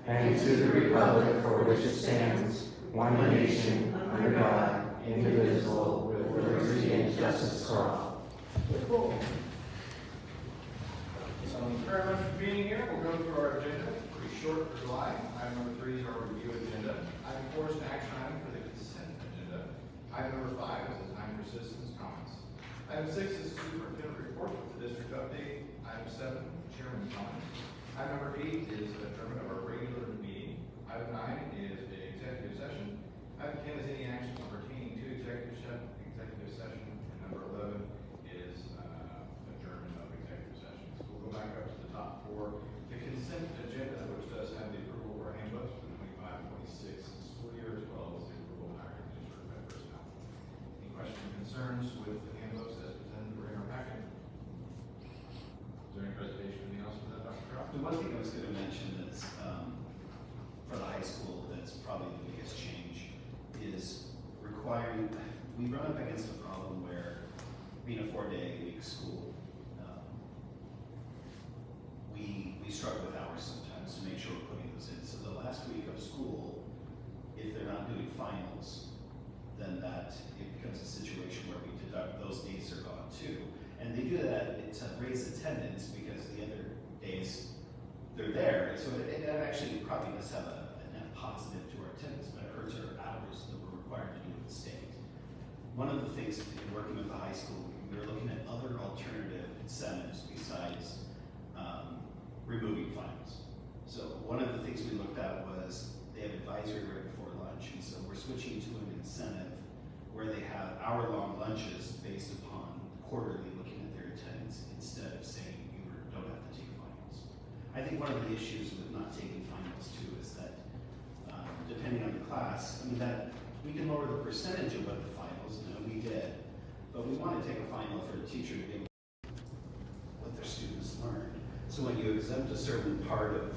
and to the republic for which it stands, one nation, under God, indivisible, with liberty and justice for all. So thank you very much for being here. We'll go through our agenda. Pretty short for July. Item number 3 is our review agenda. Item 4 is an action item for the consent agenda. Item number 5 is a time for citizens' comments. Item 6 is a superintendent report with the district update. Item 7, chairman comments. Item number 8 is an adjournment of our regular meeting. Item 9 is an executive session. Item 10 is any actions pertaining to executive session. And number 11 is adjournment of executive sessions. We'll go back up to the top 4. The consent agenda, which does have the approval of our handbooks for the 25-26 school year, as well as the approval of hiring district head personnel. Any questions or concerns with the handbooks as presented or in our packet? Is there any presentation, anything else for that, Dr. Trout? The one thing I was going to mention that's for the high school that's probably the biggest change is requiring, we run up against a problem where being a 4-day-a-week school, we struggle with hours sometimes to make sure we're putting those in. So the last week of school, if they're not doing finals, then it becomes a situation where we deduct those days are gone too. And they do that to raise attendance because the other days they're there. And so that actually probably does have a net positive to our attendance, but it hurts our hours that we're required to do with the state. One of the things in working with the high school, we were looking at other alternative incentives besides removing finals. So one of the things we looked at was they have advisory right before lunch, and so we're switching to an incentive where they have hour-long lunches based upon quarterly looking at their attendance instead of saying you don't have to take finals. I think one of the issues with not taking finals too is that depending on the class, I mean that we can lower the percentage of what the finals, we did, but we want to take a final for the teacher to be able to what their students learned. So when you exempt a certain part of